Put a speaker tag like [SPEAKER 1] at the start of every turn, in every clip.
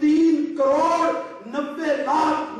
[SPEAKER 1] 3,90,00,000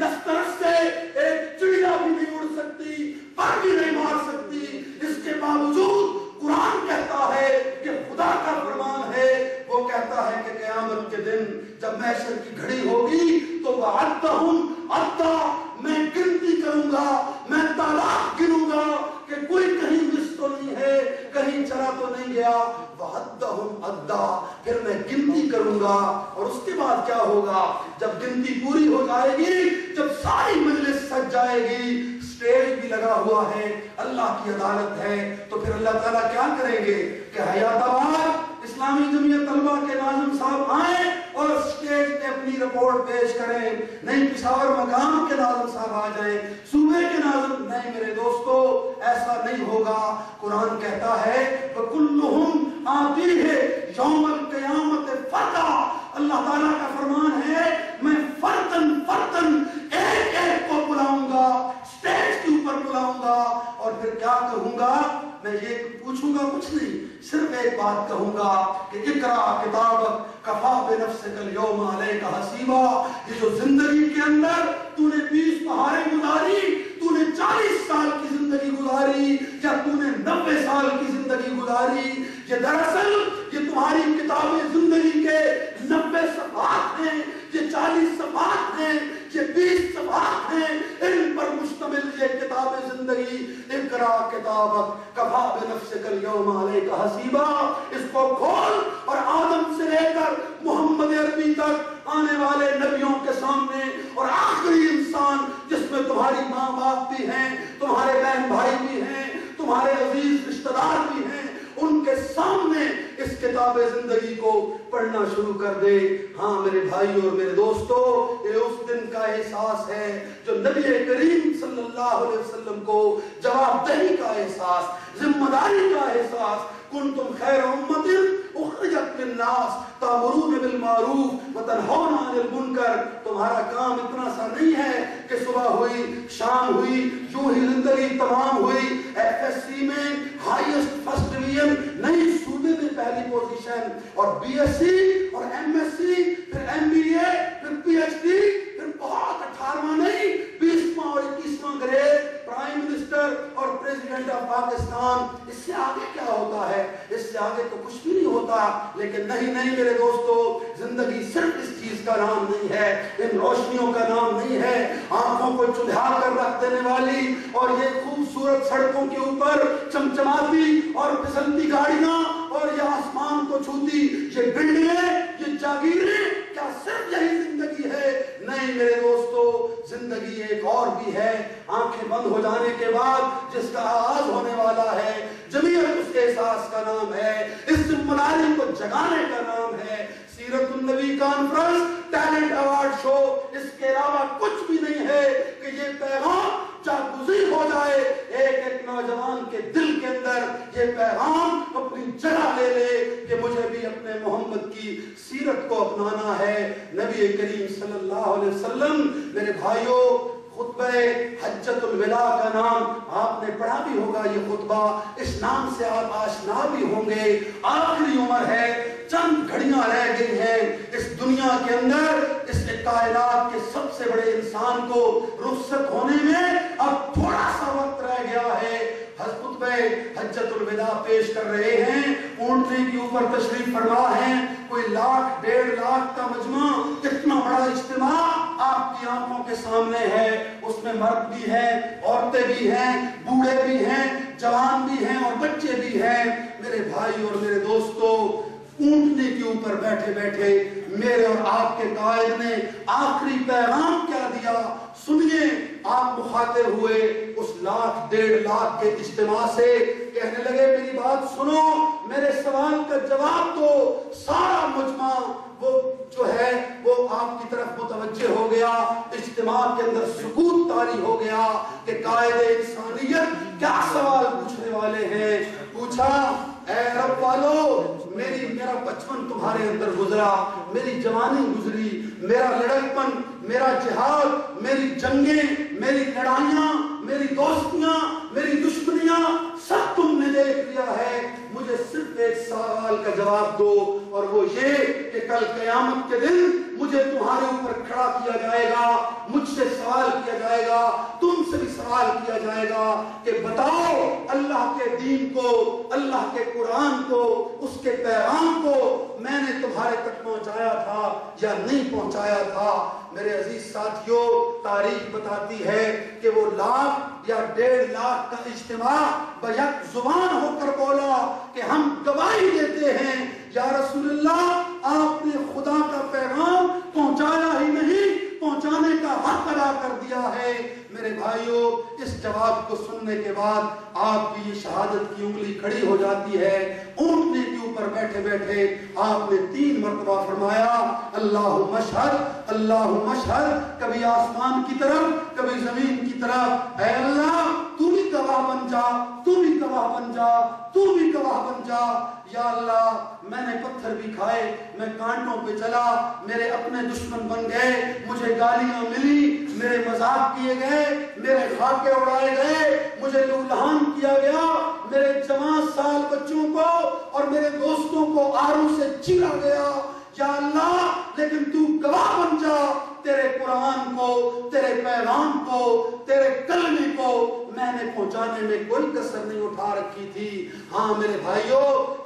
[SPEAKER 1] دسترس سے ایک چڑیا بھی نہیں اڑ سکتی، پر بھی نہیں مار سکتی۔ اس کے باوجود قرآن کہتا ہے کہ خدا کا فرمان ہے، وہ کہتا ہے کہ قیامت کے دن جب محشر کی گھڑی ہوگی تو وَعَدَّهُمْ عَدًّا، میں گنتی کروں گا، میں تعداد گنوں گا کہ کوئی کہیں مس تو نہیں ہے، کہیں چلا تو نہیں گیا۔ وَعَدَّهُمْ عَدًّا، پھر میں گنتی کروں گا۔ اور اس کے بعد کیا ہوگا؟ جب گنتی پوری ہو جائے گی، جب ساری مجلس سج جائے گی، اسٹیج بھی لگا ہوا ہے، اللہ کی عدالت ہے، تو پھر اللہ تعالیٰ کیا کریں گے کہ حیات آباد اسلامی جمعیت طلبہ کے ناظم صاحب آئیں اور اسٹیج پہ اپنی رپورٹ پیش کریں۔ نہیں پشاور مقام کے ناظم صاحب آ جائیں، صوبے کے ناظم، نہیں میرے دوستو ایسا نہیں ہوگا۔ قرآن کہتا ہے وَكُلُّهُمْ آتِيهِ يَوْمَ الْقِيَامَةِ فَرْدًا، اللہ تعالیٰ کا فرمان ہے میں فردن فردن ایک ایک کو بلاؤں گا، اسٹیج کے اوپر بلاؤں گا، اور پھر کیا کہوں گا؟ میں یہ پوچھوں گا کچھ نہیں، صرف ایک بات کہوں گا کہ اقرا کتابک کفا بنفسک اليوم علیک حسیبا۔ یہ جو زندگی کے اندر تو نے 20 پہاڑیں گزاری، تو نے 40 سال کی زندگی گزاری، یا تو نے 90 سال کی زندگی گزاری، یہ دراصل یہ تمہاری کتاب زندگی کے 90 صفحات ہیں، یہ 40 صفحات ہیں، یہ 20 صفحات ہیں، ان پر مشتمل یہ کتاب زندگی۔ اقرا کتابک کفا بنفسک اليوم علیک حسیبا، اس کو کھول اور آدم سے لے کر محمد عربی تک آنے والے نبیوں کے سامنے، اور آخری انسان جس میں تمہاری ماں باپ بھی ہیں، تمہارے بہن بھائی بھی ہیں، تمہارے عزیز رشتہ دار بھی ہیں، ان کے سامنے اس کتاب زندگی کو پڑھنا شروع کر دے۔ ہاں میرے بھائی اور میرے دوستو، یہ اس دن کا احساس ہے جو نبی کریم صلی اللہ علیہ وسلم کو جواب دہی کا احساس، ذمہ داری کا احساس۔ کنتم خیر امت اخرجت للناس تأمرون بالمعروف وتنہون عن المنکر۔ تمہارا کام اتنا سا نہیں ہے کہ صبح ہوئی شام ہوئی یوں ہی زندگی تمام ہوئی، ایف ایس سی میں ہائیسٹ فرسٹ ڈویژن، نہیں صوبے میں پہلی پوزیشن، اور بی ایس سی اور ایم ایس سی، پھر ایم بی اے، پھر پی ایچ ڈی، پھر بہت 18واں نہیں 20واں اور 21واں گریڈ، پرائم منسٹر اور پریزیڈنٹ آف پاکستان۔ اس سے آگے کیا ہوتا ہے؟ اس سے آگے تو کچھ بھی نہیں ہوتا۔ لیکن نہیں میرے دوستو، زندگی صرف اس چیز کا نام نہیں ہے، ان روشنیوں کا نام نہیں ہے، آنکھوں کو چلھا کر رکھ دینے والی اور یہ خوبصورت سڑکوں کے اوپر چمچماتی اور پھسلتی گاڑیاں اور یہ آسمان کو چھوتی یہ بلڈنگیں، یہ جاگیریں، کیا صرف یہی زندگی ہے؟ نہیں میرے دوستو، زندگی ایک اور بھی ہے۔ آنکھیں بند ہو جانے کے بعد جس کا آغاز ہونے والا ہے، جمعیت اس کے احساس کا نام ہے، اس ذمہ داری کو جگانے کا نام ہے۔ سیرت النبی کانفرنس، ٹیلنٹ ایوارڈ شو، اس کے علاوہ کچھ بھی نہیں ہے کہ یہ پیغام جاگزین ہو جائے، ایک ایک نوجوان کے دل کے اندر یہ پیغام اپنی جگہ لے لے کہ مجھے بھی اپنے محمد کی سیرت کو اپنانا ہے۔ نبی کریم صلی اللہ علیہ وسلم، میرے بھائیوں، خطبہ حجت الوداع کا نام آپ نے پڑھا بھی ہوگا، یہ خطبہ اس نام سے آپ آشنا بھی ہوں گے۔ آخری عمر ہے، چند گھڑیاں رہ گئی ہیں اس دنیا کے اندر، اس کائنات کے سب سے بڑے انسان کو رخصت ہونے میں اب تھوڑا سا وقت رہ گیا ہے۔ خطبہ حجت الوداع پیش کر رہے ہیں، اونٹنے کے اوپر تشریف فرما ہیں، کوئی 1,00,000 1.5 لاکھ کا مجمع، اتنا بڑا اجتماع آپ کی آنکھوں کے سامنے ہے۔ اس میں مرد بھی ہیں، عورتیں بھی ہیں، بوڑھے بھی ہیں، جوان بھی ہیں اور بچے بھی ہیں۔ میرے بھائی اور میرے دوستو، اونٹنے کے اوپر بیٹھے بیٹھے میرے اور آپ کے قائد نے آخری پیغام کیا دیا سنیے۔ آپ مخاطب ہوئے اس 1,00,000 1.5 لاکھ کے اجتماع سے، کہنے لگے میری بات سنو، میرے سوال کا جواب دو۔ سارا مجمع وہ جو ہے وہ آپ کی طرف متوجہ ہو گیا، اجتماع کے اندر سکوت طاری ہو گیا کہ قائد انسانیت کیا سوال پوچھنے والے ہیں۔ پوچھا، اے رب والو، میرا بچپن تمہارے اندر گزرا، میری جوانی گزری، میرا لڑکپن، میرا جہاد، میری جنگیں، میری لڑائیاں، میری دوستیاں، میری دشمنیاں، سب تم نے دیکھ لیا ہے۔ مجھے صرف ایک سوال کا جواب دو، اور وہ یہ کہ کل قیامت کے دن مجھے تمہارے اوپر کھڑا کیا جائے گا، مجھ سے سوال کیا جائے گا، تم سے بھی سوال کیا جائے گا کہ بتاؤ اللہ کے دین کو، اللہ کے قرآن کو، اس کے پیغام کو میں نے تمہارے تک پہنچایا تھا یا نہیں پہنچایا تھا۔ میرے عزیز ساتھیوں، تاریخ بتاتی ہے کہ وہ 1,00,000 یا 1,50,000 کا اجتماع بیک زبان ہو کر بولا کہ ہم گواہی دیتے ہیں یا رسول اللہ آپ نے خدا کا پیغام پہنچایا ہی نہیں، پہنچانے کا حق ادا کر دیا ہے۔ میرے بھائیوں، اس جواب کو سننے کے بعد آپ کی یہ شہادت کی انگلی کھڑی ہو جاتی ہے۔ اونٹنے کے اوپر بیٹھے بیٹھے آپ نے 3 مرتبہ فرمایا اللہم اشہد، اللہم اشہد، کبھی آسمان کی طرف کبھی زمین کی طرف، اے اللہ تو بھی گواہ بن جا، تو بھی گواہ بن جا، تو بھی گواہ بن جا۔ یا اللہ میں نے پتھر بھی کھائے، میں کانٹوں پہ چلا، میرے اپنے دشمن بن گئے، مجھے گالیاں ملی، میرے مذاق کیے گئے، میرے خاکے اڑائے گئے، مجھے لولہان کیا گیا، میرے جوان سال بچوں کو اور میرے دوستوں کو آروں سے چیرا گیا۔ یا اللہ لیکن تو گواہ بن جا، تیرے قرآن کو، تیرے پیغام کو، تیرے کلمے کو میں نے پہنچانے میں کوئی کسر نہیں اٹھا رکھی تھی۔ ہاں میرے بھائیوں،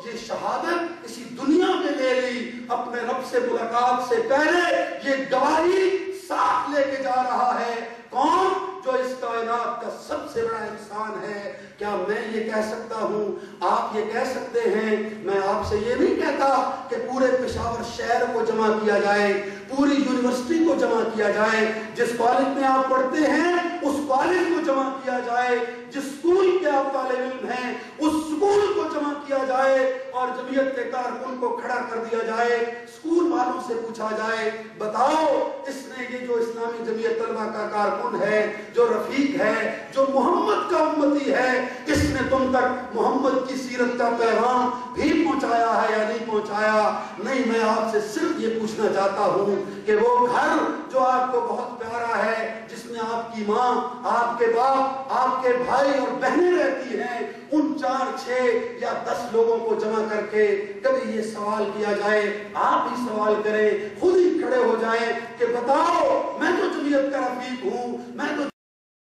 [SPEAKER 1] یہ شہادت اسی دنیا میں لے لی، اپنے رب سے ملاقات سے پہلے یہ گواہی ساتھ لے کے جا رہا ہے۔ کون؟ جو اس کائنات کا سب سے بڑا انسان ہے۔ کیا میں یہ کہہ سکتا ہوں، آپ یہ کہہ سکتے ہیں؟ میں آپ سے یہ نہیں کہتا کہ پورے پشاور شہر کو جمع کیا جائے، پوری یونیورسٹی کو جمع کیا جائے، جس کالج میں آپ پڑھتے ہیں اس کالج کو جمع کیا جائے، جس سکول کے آپ طالب علم ہیں اس سکول کو جمع کیا جائے اور جمعیت کے کارکن کو کھڑا کر دیا جائے، سکول والوں سے پوچھا جائے بتاؤ اس نے یہ جو اسلامی جمعیت طلبہ کا کارکن ہے، جو رفیق ہے، جو محمد کا امتی ہے، اس نے تم تک محمد کی سیرت کا پیغام بھی پہنچایا ہے یا نہیں پہنچایا؟ نہیں، میں آپ سے صرف یہ پوچھنا چاہتا ہوں کہ وہ گھر جو آپ کو بہت پیارا ہے، جس میں آپ کی ماں، آپ کے باپ، آپ کے بھائی اور بہنیں رہتی ہیں، ان 4، 6 یا 10 لوگوں کو جمع کر کے کبھی یہ سوال کیا جائے، آپ ہی سوال کریں، خود ہی کھڑے ہو جائیں کہ بتاؤ میں تو جمعیت کا رفیق ہوں، میں تو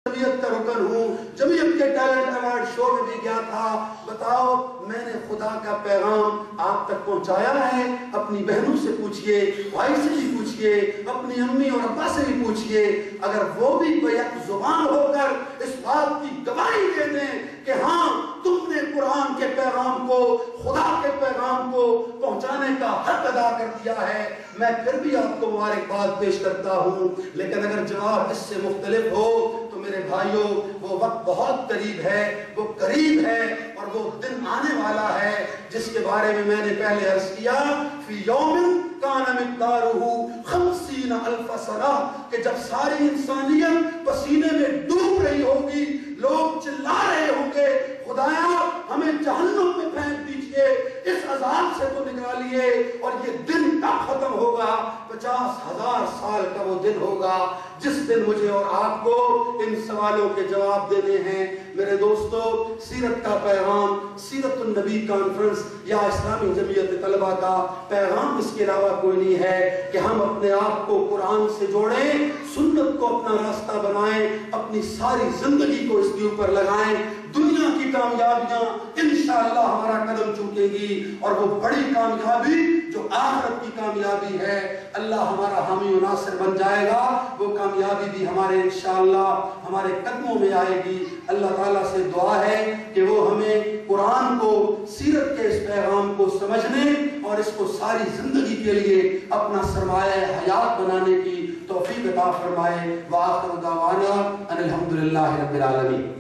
[SPEAKER 1] جمعیت کا رکن ہوں، جمعیت کے ٹیلنٹ ایوارڈ شو میں بھی گیا تھا، بتاؤ میں نے خدا کا پیغام آپ تک پہنچایا ہے؟ اپنی بہنوں سے پوچھئے، بھائی سے بھی پوچھئے، اپنی امی اور ابا سے بھی پوچھئے، اگر وہ بھی بیک زبان ہو کر اس بات کی گواہی دے دیں کہ ہاں تم نے قرآن کے پیغام کو، خدا کے پیغام کو پہنچانے کا حق ادا کر دیا ہے، میں پھر بھی آپ کو مبارکباد پیش کرتا ہوں۔ لیکن اگر جواب اس سے مختلف ہو تو میرے بھائیوں وہ وقت بہت قریب ہے، وہ قریب ہے، اور وہ دن آنے والا ہے جس کے بارے میں نے پہلے عرض کیا، فی یوم کان مقدارہ 50,000 سنہ، کہ جب ساری انسانیت پسینے میں ڈوب رہی ہوگی، لوگ چلا رہے ہوں گے خدایا ہمیں جہنم میں پھینک دیجئے، اس عذاب سے تو نکالیے، اور یہ دن کب ختم ہوگا؟ 50,000 سال کا وہ دن ہوگا جس دن مجھے اور آپ کو ان سوالوں کے جواب دینے ہیں۔ میرے دوستو، سیرت کا پیغام، سیرت النبی کانفرنس یا اسلامی جمعیت طلبہ کا پیغام اس کے علاوہ کوئی نہیں ہے کہ ہم اپنے آپ کو قرآن سے جوڑیں، سنت کو اپنا راستہ بنائیں، اپنی ساری زندگی کو اس کے اوپر لگائیں، دنیا کی کامیابیاں انشاءاللہ ہمارا قدم چوکے گی، اور وہ بڑی کامیابی جو آخرت کی کامیابی ہے اللہ ہمارا حامی و ناصر بن جائے گا، وہ کامیابی بھی ہمارے انشاءاللہ ہمارے قدموں میں آئے گی۔ اللہ تعالیٰ سے دعا ہے کہ وہ ہمیں قرآن کو، سیرت کے اس پیغام کو سمجھنے اور اس کو ساری زندگی کے لیے اپنا سرمایہ حیات بنانے کی توفیق عطا فرمائے۔ وآخر دعوانا ان الحمدللہ رب العالمین۔